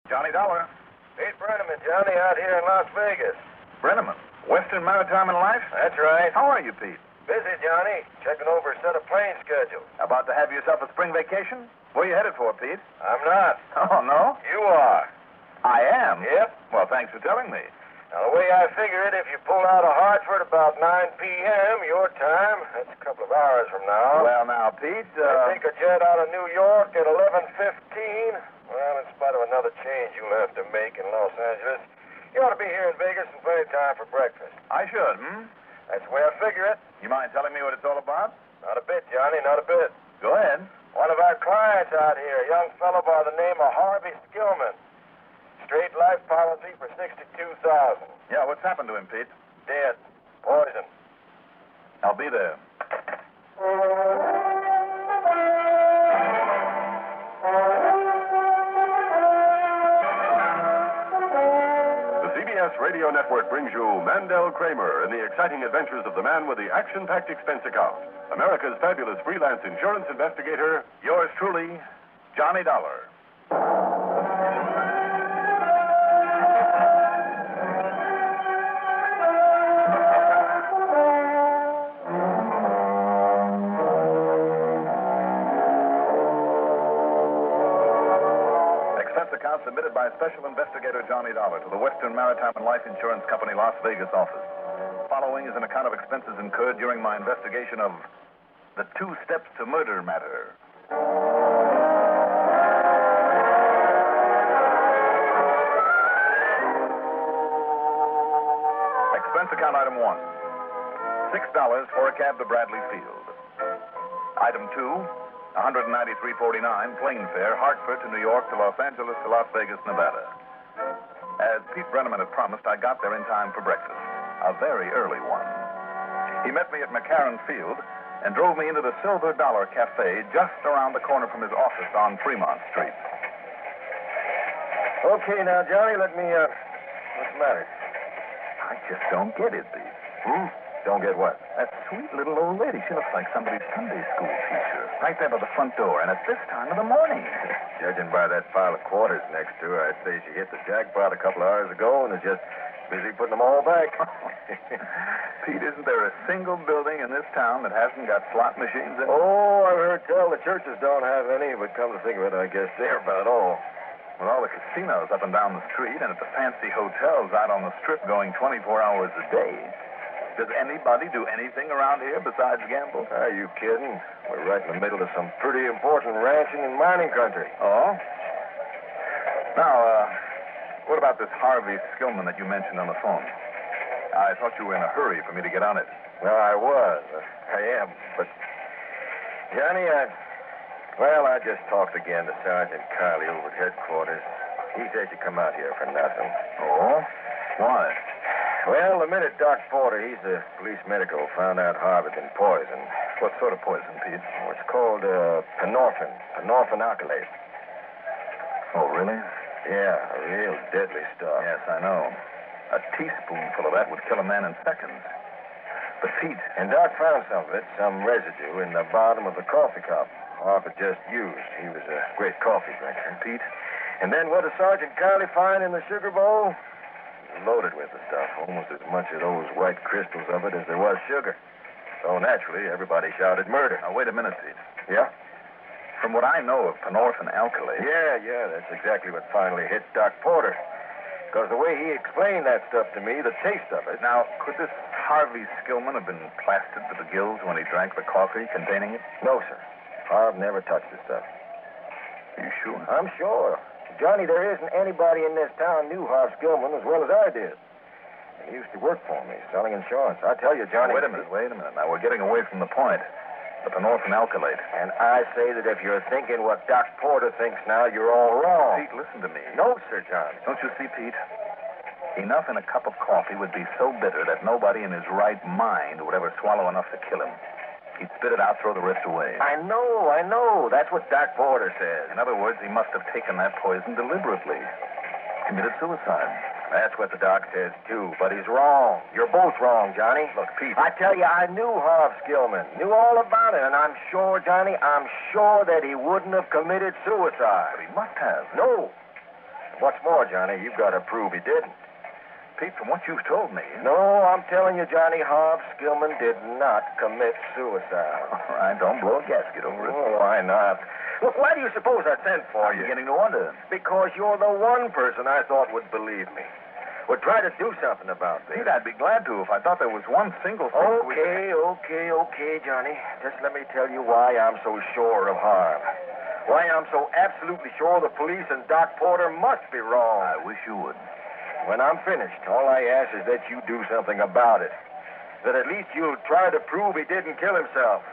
Johnny Dollar. Pete Brenneman, Johnny, out here in Las Vegas. Brenneman. Western Maritime and Life? That's right. How are you, Pete? Busy, Johnny. Checking over a set of plane schedules. About to have yourself a spring vacation? Where are you headed for, Pete? I'm not. Oh, no? You are. I am? Yep. Well, thanks for telling me. Now, the way I figure it, if you pull out of Hartford about 9 p.m. your time, that's a couple of hours from now. Well, now, Pete, I take a jet out of New York at 11:15. Well, in spite of another change you'll have to make in Los Angeles, you ought to be here in Vegas in plenty of time for breakfast. I should, That's the way I figure it. You mind telling me what it's all about? Not a bit, Johnny, not a bit. Go ahead. One of our clients out here, a young fellow by the name of Harvey Skillman. Straight life policy for $62,000. Yeah, what's happened to him, Pete? Dead. Poison. I'll be there. The CBS Radio Network brings you Mandel Kramer and the exciting adventures of the man with the action-packed expense account. America's fabulous freelance insurance investigator. Yours truly, Johnny Dollar. Account submitted by Special Investigator Johnny Dollar to the Western Maritime and Life Insurance Company, Las Vegas office. Following is an account of expenses incurred during my investigation of the 2 steps to murder matter. Expense account item 1. $6 for a cab to Bradley Field. Item 2. $193.49 plane fare, Hartford to New York to Los Angeles to Las Vegas, Nevada. As Pete Brenneman had promised, I got there in time for breakfast. A very early one. He met me at McCarran Field and drove me into the Silver Dollar Cafe just around the corner from his office on Fremont Street. Okay, now, Johnny, what's the matter? I just don't get it, Pete. Don't get what? That sweet little old lady. She looks like somebody's Sunday school teacher. Right there by the front door, and at this time of the morning. Judging by that pile of quarters next to her, I'd say she hit the jackpot a couple of hours ago and is just busy putting them all back. Pete, isn't there a single building in this town that hasn't got slot machines in it? Oh, I've heard tell the churches don't have any, but come to think of it, I guess they're about all. With all the casinos up and down the street and at the fancy hotels out on the strip going 24 hours a day, does anybody do anything around here besides gamble? Are you kidding? We're right in the middle of some pretty important ranching and mining country. Oh? Now, what about this Harvey Skillman that you mentioned on the phone? I thought you were in a hurry for me to get on it. Well, I was. I am. But, Johnny, I just talked again to Sergeant Carley over at headquarters. He says you come out here for nothing. Oh? Why? Well, the minute Doc Porter, he's the police medical, found out Harvey's been poisoned. What sort of poison, Pete? Oh, it's called penorphin alkylate. Oh, really? Yeah, a real deadly stuff. Yes, I know. A teaspoonful of that would kill a man in seconds. But, Pete... And Doc found some of it, some residue, in the bottom of the coffee cup Harvey just used. He was a great coffee drinker. Pete? And then what did Sergeant Carley find in the sugar bowl? Loaded with the stuff, almost as much of those white crystals of it as there was sugar. So naturally, everybody shouted murder. Now, wait a minute, Pete. Yeah? From what I know of penorphin alkylate... Yeah, that's exactly what finally hit Doc Porter. Because the way he explained that stuff to me, the taste of it... Now, could this Harvey Skillman have been plastered to the gills when he drank the coffee containing it? No, sir. Harv never touched the stuff. Are you sure? I'm sure. Johnny, there isn't anybody in this town knew Harv Skillman as well as I did. He used to work for me, selling insurance. I tell you, Johnny... Wait a minute. Now, we're getting away from the point. The penorphin alkylate. And I say that if you're thinking what Doc Porter thinks now, you're all wrong. Pete, listen to me. No, sir, Johnny. Don't you see, Pete? Enough in a cup of coffee would be so bitter that nobody in his right mind would ever swallow enough to kill him. He'd spit it out, throw the rest away. I know. That's what Doc Porter says. In other words, he must have taken that poison deliberately. Committed suicide. That's what the doc says, too. But he's wrong. You're both wrong, Johnny. Look, Pete... I tell you, I knew Harv Skillman. Knew all about it. And I'm sure, Johnny, that he wouldn't have committed suicide. But he must have. No. What's more, Johnny, you've got to prove he didn't. Pete, from what you've told me... No, I'm telling you, Johnny, Harv Skillman did not commit suicide. All right, don't blow a gasket over it. Oh, why not? Look, why do you suppose I sent for I'm you? beginning to wonder. Because you're the one person I thought would believe me. Would try to do something about this. Pete, I'd be glad to if I thought there was one single thing Okay, Johnny. Just let me tell you why I'm so sure of Harv. Why I'm so absolutely sure the police and Doc Porter must be wrong. I wish you would. When I'm finished, all I ask is that you do something about it. That at least you'll try to prove he didn't kill himself.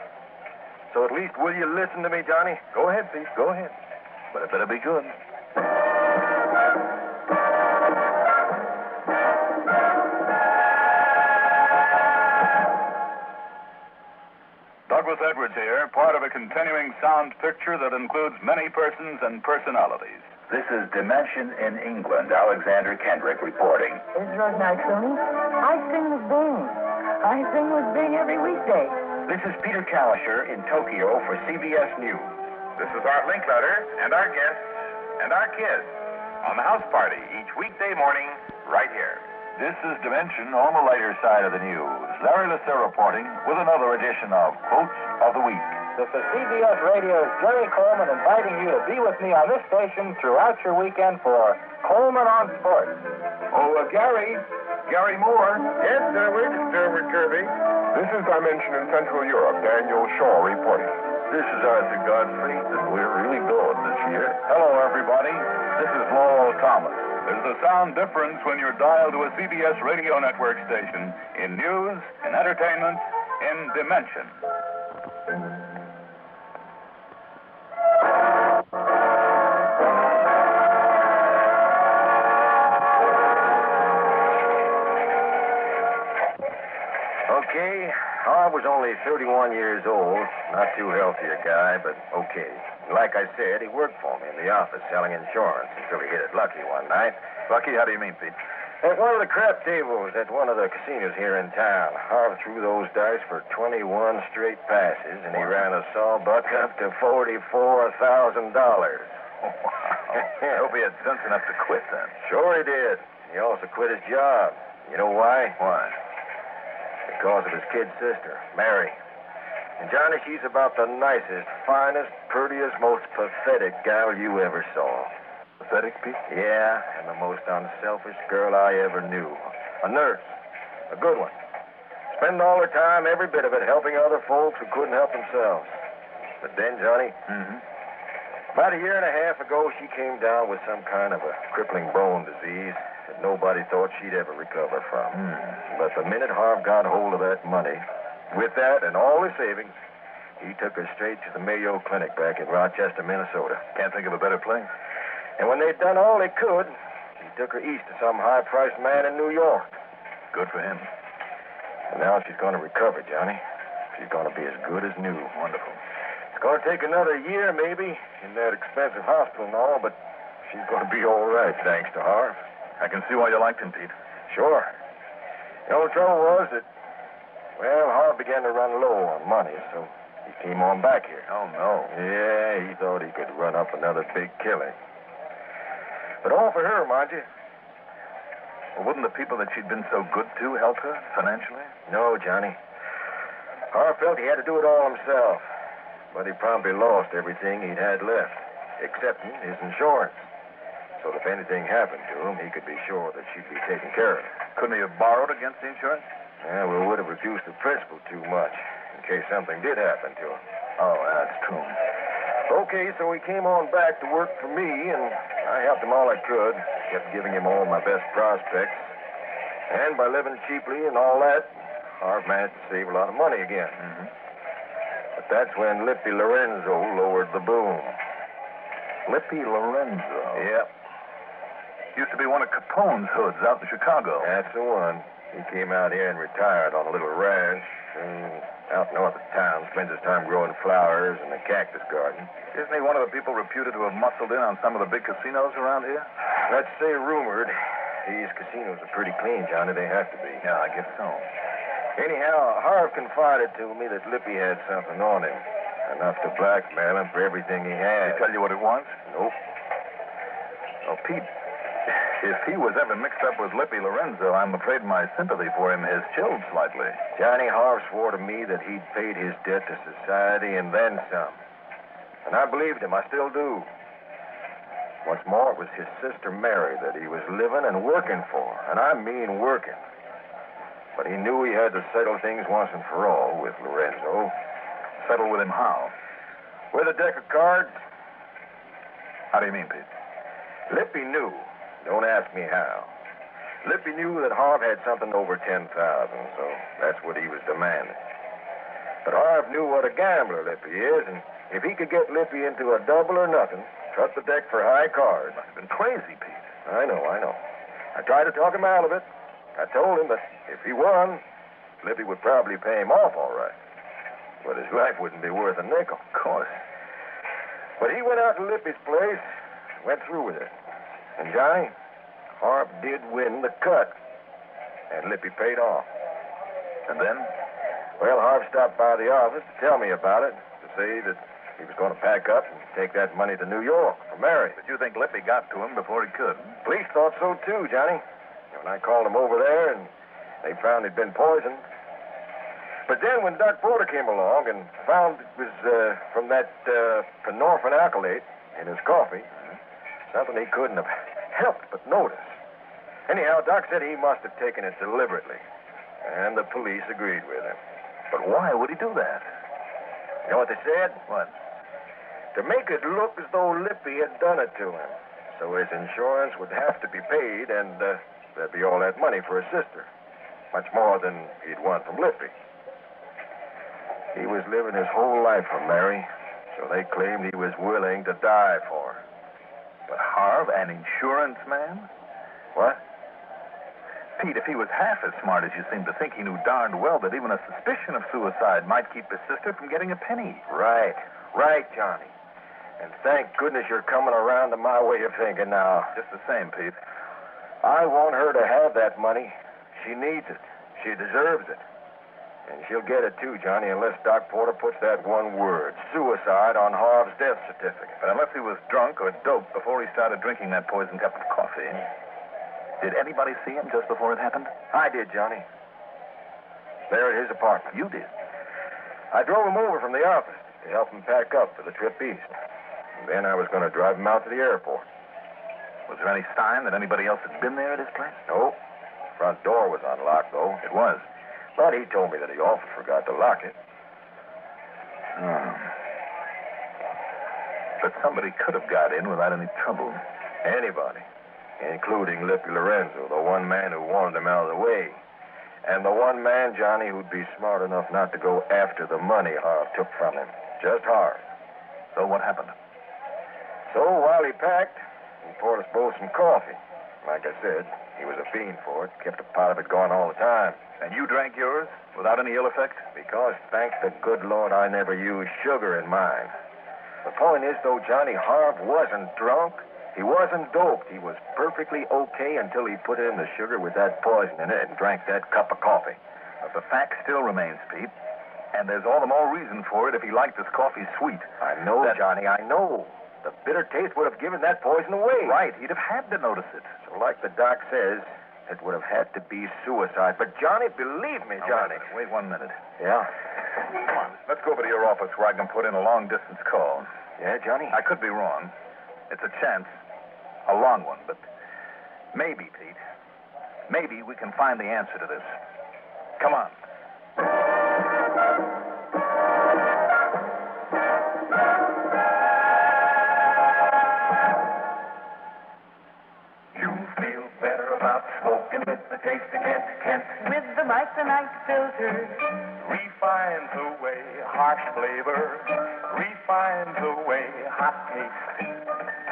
So at least will you listen to me, Johnny? Go ahead, Pete. Go ahead. But it better be good. Douglas Edwards here, part of a continuing sound picture that includes many persons and personalities. This is Dimension in England. Alexander Kendrick reporting. Israel's night, Tony. I sing with Bing. I sing with Bing every weekday. This is Peter Kalisher in Tokyo for CBS News. This is Art Linkletter and our guests and our kids on the house party each weekday morning right here. This is Dimension on the lighter side of the news. Larry Lasser reporting with another edition of Quotes of the Week. This is CBS Radio's Jerry Coleman inviting you to be with me on this station throughout your weekend for Coleman on Sports. Gerald Mohr. Yes, Derwent Kirby. This is Dimension in Central Europe. Daniel Shaw reporting. This is Arthur Godfrey, and we're really going this year. Hello, everybody. This is Lowell Thomas. There's a sound difference when you're dialed to a CBS radio network station in news, in entertainment, in Dimension. Okay, Harv was only 31 years old. Not too healthy a guy, but okay. Like I said, he worked for me in the office selling insurance until he hit it lucky one night. Lucky? How do you mean, Pete? At one of the crap tables at one of the casinos here in town, Harv threw those dice for 21 straight passes, and he ran a sawbuck up to $44,000. Wow. I hope he had sense enough to quit then. Sure he did. He also quit his job. You know why? Why? Because of his kid sister, Mary. And, Johnny, she's about the nicest, finest, prettiest, most pathetic gal you ever saw. Pathetic, Pete? Yeah, and the most unselfish girl I ever knew. A nurse. A good one. Spend all her time, every bit of it, helping other folks who couldn't help themselves. But then, Johnny, about a year and a half ago, she came down with some kind of a crippling bone disease that nobody thought she'd ever recover from. But the minute Harv got hold of that money, with that and all his savings, he took her straight to the Mayo Clinic back in Rochester, Minnesota. Can't think of a better place. And when they'd done all they could, he took her east to some high-priced man in New York. Good for him. And now she's going to recover, Johnny. She's going to be as good as new. Wonderful. It's going to take another year, maybe, in that expensive hospital and all, but she's going to be all right, thanks to Harv. I can see why you liked him, Pete. Sure. The only trouble was that, well, Harv began to run low on money, so he came on back here. Oh, no. Yeah, he thought he could run up another big killing. But all for her, mind you. Well, wouldn't the people that she'd been so good to help her financially? No, Johnny. Harv felt he had to do it all himself. But he promptly lost everything he'd had left, excepting his insurance. So if anything happened to him, he could be sure that she'd be taken care of. Couldn't he have borrowed against the insurance? Yeah, we would have reduced the principal too much, in case something did happen to him. Oh, that's true. Okay, so he came on back to work for me, and I helped him all I could. Kept giving him all my best prospects. And by living cheaply and all that, Harv managed to save a lot of money again. But that's when Lippy Lorenzo lowered the boom. Lippy Lorenzo? Yep. Used to be one of Capone's hoods out in Chicago. That's the one. He came out here and retired on a little ranch out north of town. Spends his time growing flowers in a cactus garden. Isn't he one of the people reputed to have muscled in on some of the big casinos around here? Let's say rumored. These casinos are pretty clean, Johnny. They have to be. Yeah, I guess so. Anyhow, Harv confided to me that Lippy had something on him. Enough to blackmail him for everything he Did had. he tell you what it was? Nope. Oh, Pete, If he was ever mixed up with Lippy Lorenzo, I'm afraid my sympathy for him has chilled slightly. Johnny Harv swore to me that he'd paid his debt to society and then some. And I believed him. I still do. What's more, it was his sister Mary that he was living and working for. And I mean working. But he knew he had to settle things once and for all with Lorenzo. Settle with him how? With a deck of cards. How do you mean, Pete? Lippy knew. Don't ask me how. Lippy knew that Harv had something over 10,000, so that's what he was demanding. But Harv knew what a gambler Lippy is, and if he could get Lippy into a double or nothing, trust the deck for high cards. Must have been crazy, Pete. I know. I tried to talk him out of it. I told him that if he won, Lippy would probably pay him off all right. But his life wouldn't be worth a nickel. Of course. But he went out to Lippy's place, went through with it. And Johnny, Harv did win the cut. And Lippy paid off. And then? Well, Harv stopped by the office to tell me about it, to say that he was going to pack up and take that money to New York for Mary. But you think Lippy got to him before he could? Police thought so, too, Johnny. When I called him over there, and they found he'd been poisoned. But then when Doc Porter came along and found it was from that penorphin alkylate in his coffee, something he couldn't have helped but notice. Anyhow, Doc said he must have taken it deliberately, and the police agreed with him. But why would he do that? You know what they said? What? To make it look as though Lippy had done it to him. So his insurance would have to be paid, and there'd be all that money for his sister. Much more than he'd won from Lippy. He was living his whole life for Mary, so they claimed he was willing to die for her. But Harv, an insurance man? What? Pete, if he was half as smart as you seem to think, he knew darned well that even a suspicion of suicide might keep his sister from getting a penny. Right, Johnny. And thank goodness you're coming around to my way of thinking now. Just the same, Pete. I want her to have that money. She needs it. She deserves it. And she'll get it, too, Johnny, unless Doc Porter puts that one word, suicide, on Harv's death certificate. But unless he was drunk or doped before he started drinking that poisoned cup of coffee. Did anybody see him just before it happened? I did, Johnny. There at his apartment. You did? I drove him over from the office to help him pack up for the trip east. And then I was going to drive him out to the airport. Was there any sign that anybody else had been there at his place? No. The front door was unlocked, though. It was. But he told me that he often forgot to lock it. But somebody could have got in without any trouble. Anybody. Including Lippy Lorenzo, the one man who wanted him out of the way. And the one man, Johnny, who'd be smart enough not to go after the money Harv took from him. Just Harv. So what happened? So while he packed, he poured us both some coffee. Like I said, he was a fiend for it. Kept a pot of it going all the time. And you drank yours without any ill effect? Because, thank the good Lord, I never used sugar in mine. The point is, though, Johnny, Harv wasn't drunk. He wasn't doped. He was perfectly okay until he put in the sugar with that poison in it and drank that cup of coffee. But the fact still remains, Pete. And there's all the more reason for it if he liked his coffee sweet. I know, Johnny, I know. The bitter taste would have given that poison away. Right, he'd have had to notice it. So like the doc says, it would have had to be suicide. But, Johnny, believe me, Johnny. Wait 1 minute. Yeah? Come on, let's go over to your office where I can put in a long-distance call. Yeah, Johnny? I could be wrong. It's a chance. A long one, but maybe, Pete. Maybe we can find the answer to this. Come on. You feel better about smoking with the taste of Kent. With the micronite filter. Refines away harsh flavor. Refines away hot taste.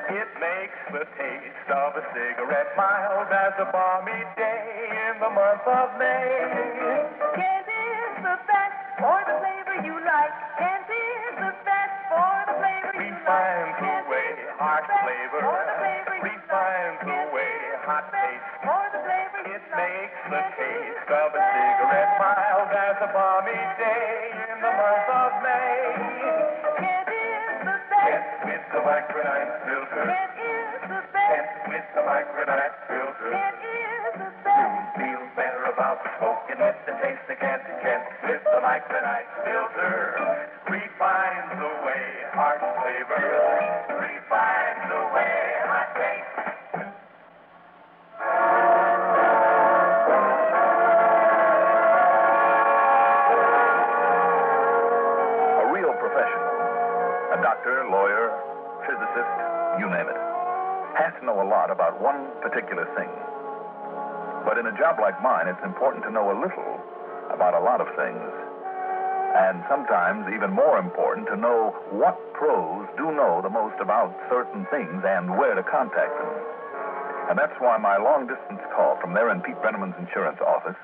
It makes the taste of a cigarette mild as a balmy day in the month of May. Kent is the best for the flavor you like. Kent is the best for the flavor you like. Refines away harsh flavor. Refines away hot taste. It makes the taste of a cigarette mild as a balmy day in the month of May. Kent is the best. Kent with the micronite filter. Kent is the best. Kent with the micronite mice and ice filter refines the way heart flavor refines the way hot tastes. A real professional, a doctor, lawyer, physicist, you name it, has to know a lot about one particular thing. But in a job like mine, it's important to know a little about a lot of things. And sometimes even more important to know what pros do know the most about certain things and where to contact them. And that's why my long-distance call from there in Pete Brenneman's insurance office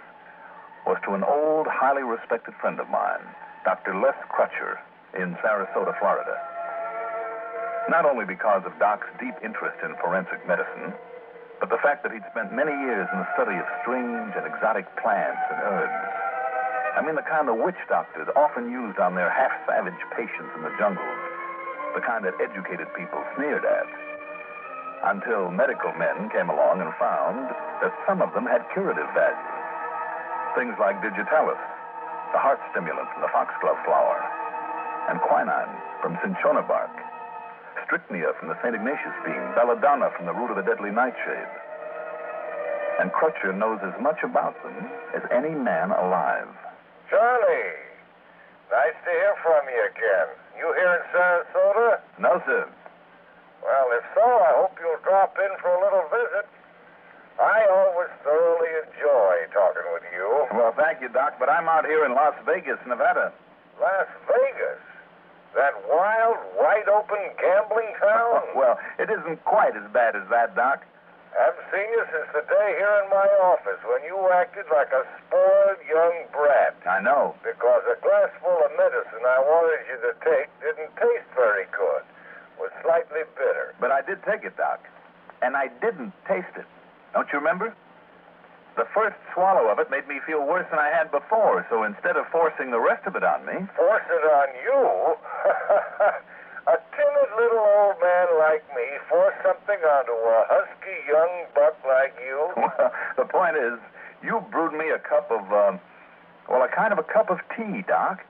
was to an old, highly respected friend of mine, Dr. Les Crutcher in Sarasota, Florida. Not only because of Doc's deep interest in forensic medicine, but the fact that he'd spent many years in the study of strange and exotic plants and herbs. I mean, the kind the witch doctors often used on their half-savage patients in the jungles, the kind that educated people sneered at, until medical men came along and found that some of them had curative value. Things like digitalis, the heart stimulant from the foxglove flower, and quinine from cinchona bark, strychnia from the St. Ignatius bean, belladonna from the root of the deadly nightshade. And Crutcher knows as much about them as any man alive. Johnny, nice to hear from you again. You here in Sarasota? No, sir. Well, if so, I hope you'll drop in for a little visit. I always thoroughly enjoy talking with you. Well, thank you, Doc, but I'm out here in Las Vegas, Nevada. Las Vegas? That wild, wide-open gambling town? Well, it isn't quite as bad as that, Doc. Haven't seen you since the day here in my office when you acted like a spoiled young brat. I know. Because a glass full of medicine I wanted you to take didn't taste very good. Was slightly bitter. But I did take it, Doc. And I didn't taste it. Don't you remember? The first swallow of it made me feel worse than I had before, so instead of forcing the rest of it on me... Force it on you? A timid little old man like me force something onto a husky young buck like you? Well, the point is, you brewed me a cup of, a kind of a cup of tea, Doc.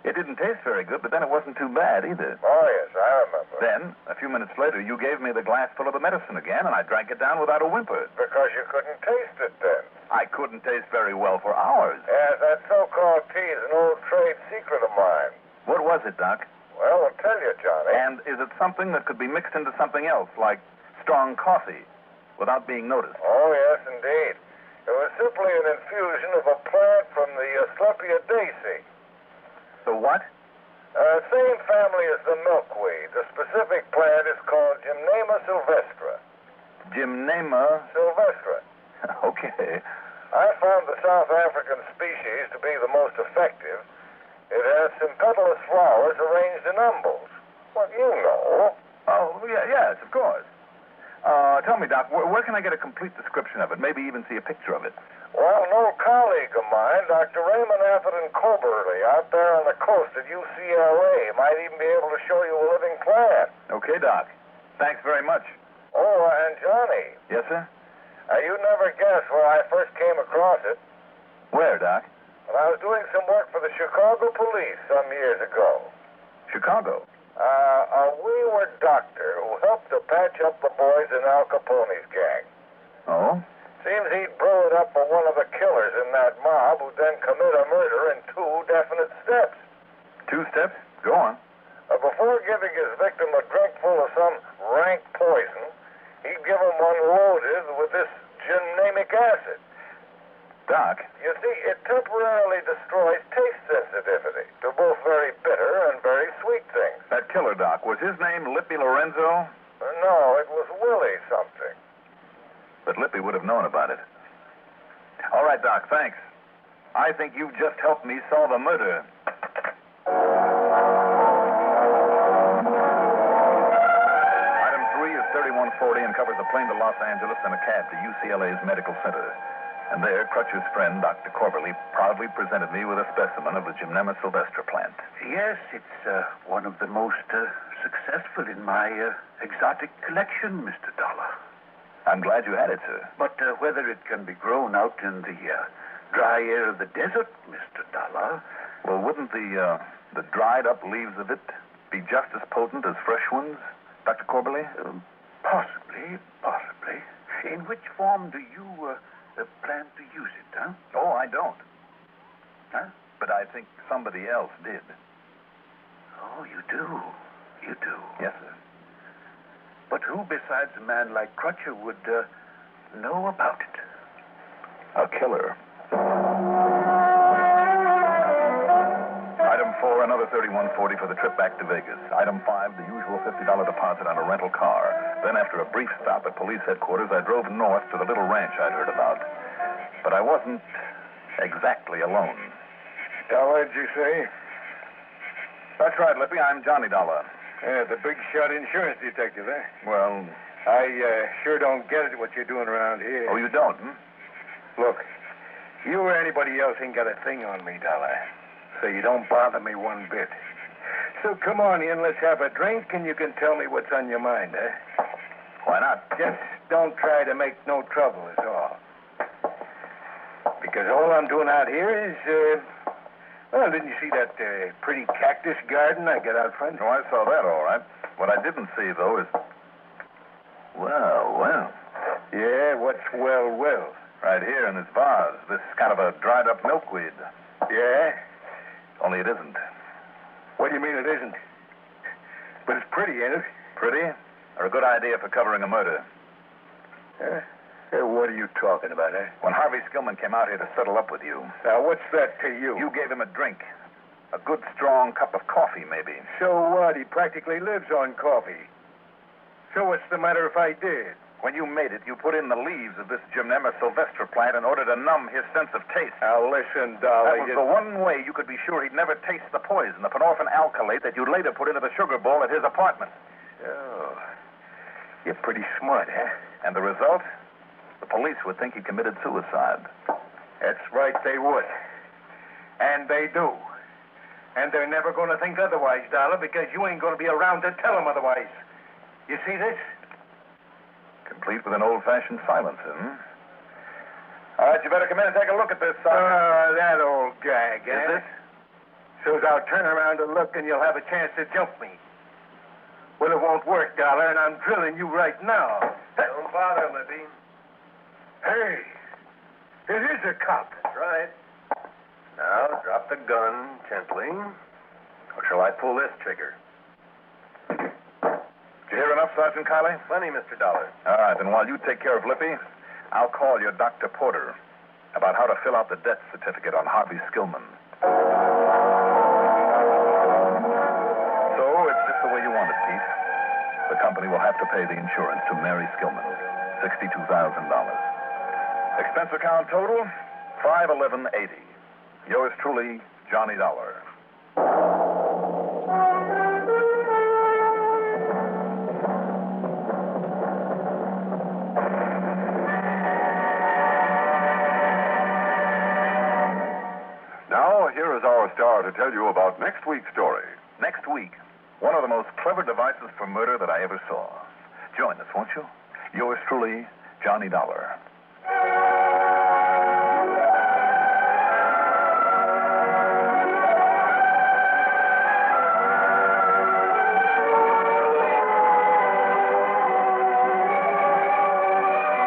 It didn't taste very good, but then it wasn't too bad either. Oh, yes, I remember. Then, a few minutes later, you gave me the glass full of the medicine again, and I drank it down without a whimper. Because you couldn't taste it then. I couldn't taste very well for hours. Yes, that so-called tea is an old trade secret of mine. What was it, Doc? Well, I'll tell you, Johnny. And is it something that could be mixed into something else, like strong coffee, without being noticed? Oh, yes, indeed. It was simply an infusion of a plant from the Asclepiadaceae. The what? Same family as the milkweed. The specific plant is called Gymnema sylvestra. Gymnema? Sylvestra. Okay. I found the South African species to be the most effective. It has sympedalous flowers arranged in umbels. Well, you know. Oh, yes, of course. Tell me, Doc, where can I get a complete description of it? Maybe even see a picture of it. Well, an old colleague of mine, Dr. Raymond Atherton Coberly, out there on the coast at UCLA, might even be able to show you a living plant. Okay, Doc. Thanks very much. Oh, and Johnny. Yes, sir? You'd never guess where I first came across it. Where, Doc? When I was doing some work for the Chicago police some years ago. Chicago? A wayward doctor who helped to patch up the boys in Al Capone's gang. Oh? Seems he'd brew it up for one of the killers in that mob who'd then commit a murder in 2 definite steps. 2 steps? Go on. Before giving his victim a drink full of some rank poison, he'd give him one loaded with this gymnamic acid. Doc? You see, it temporarily destroys taste sensitivity to both very bitter and very sweet things. That killer, Doc, was his name Lippy Lorenzo? No, it was Willie something. But Lippy would have known about it. All right, Doc, thanks. I think you've just helped me solve a murder. Item 3 is 3140 and covers a plane to Los Angeles and a cab to UCLA's Medical Center. And there, Crutcher's friend, Dr. Coberly, proudly presented me with a specimen of the Gymnema sylvestra plant. Yes, it's one of the most successful in my exotic collection, Mr. Dollar. I'm glad you had it, sir. But whether it can be grown out in the dry air of the desert, Mr. Dollar, Well, wouldn't the dried up leaves of it be just as potent as fresh ones, Dr. Corberly? Possibly. In which form do you plan to use it, huh? Oh, I don't. Huh? But I think somebody else did. Oh, you do. Yes, sir. But who besides a man like Crutcher would know about it? A killer. Item 4, another $31.40 for the trip back to Vegas. Item 5, the usual $50 deposit on a rental car. Then, after a brief stop at police headquarters, I drove north to the little ranch I'd heard about. But I wasn't exactly alone. Dollar, did you say? That's right, Lippy. I'm Johnny Dollar. Yeah, the big shot insurance detective, eh? Well, I sure don't get it, what you're doing around here. oh, you don't, hmm? Look, you or anybody else ain't got a thing on me, Dollar. So you don't bother me one bit. So come on in, let's have a drink, and you can tell me what's on your mind, eh? Why not? Just don't try to make no trouble, is all. Because all I'm doing out here is, well, didn't you see that pretty cactus garden I got out front? Oh, I saw that, all right. What I didn't see, though, is... Well. Yeah, what's well? Right here in this vase, this kind of a dried-up milkweed. Yeah? Only it isn't. What do you mean it isn't? But it's pretty, ain't it? Pretty? Or a good idea for covering a murder? What are you talking about, eh? When Harvey Skillman came out here to settle up with you, Now, what's that to you? you gave him a drink. A good, strong cup of coffee, maybe. So what? He practically lives on coffee. So what's the matter if I did? When you made it, you put in the leaves of this Gymnema sylvestre plant in order to numb his sense of taste. Now, listen, Dollar. That was the one way you could be sure he'd never taste the poison, the panorphin alkylate that you'd later put into the sugar bowl at his apartment. Oh, you're pretty smart, huh? And the result? The police would think he committed suicide. That's right, they would. And they do. And they're never going to think otherwise, Dollar, because you ain't going to be around to tell them otherwise. You see this? Complete with an old-fashioned silencer, hmm? All right, you better come in and take a look at this, son. That old gag, eh? Is it? So's I'll turn around to look and you'll have a chance to jump me. Well, it won't work, Dollar, and I'm drilling you right now. Don't bother, Lippy. Hey, it is a cop. That's right. Now, drop the gun gently. Or shall I pull this trigger? Did you hear enough, Sergeant Kiley? Plenty, Mr. Dollar. All right, then while you take care of Lippy, I'll call your Dr. Porter about how to fill out the death certificate on Harvey Skillman. So, it's just the way you want it, Pete. The company will have to pay the insurance to Mary Skillman, $62,000. Expense account total, $511.80. Yours truly, Johnny Dollar. Now, here is our star to tell you about next week's story. Next week, one of the most clever devices for murder that I ever saw. Join us, won't you? Yours truly, Johnny Dollar.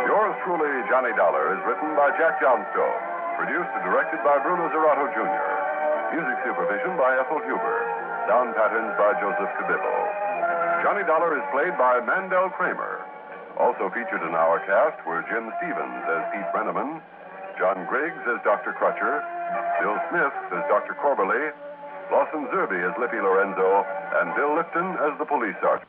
Yours truly, Johnny Dollar, is written by Jack Johnstone. Produced and directed by Bruno Zerato, Jr. Music supervision by Ethel Huber. Sound patterns by Joseph Cabibbo. Johnny Dollar is played by Mandel Kramer. Also featured in our cast were Jim Stevens as Pete Brenneman, John Griggs as Dr. Crutcher, Bill Smith as Dr. Corberly, Lawson Zerby as Lippy Lorenzo, and Bill Lipton as the police sergeant.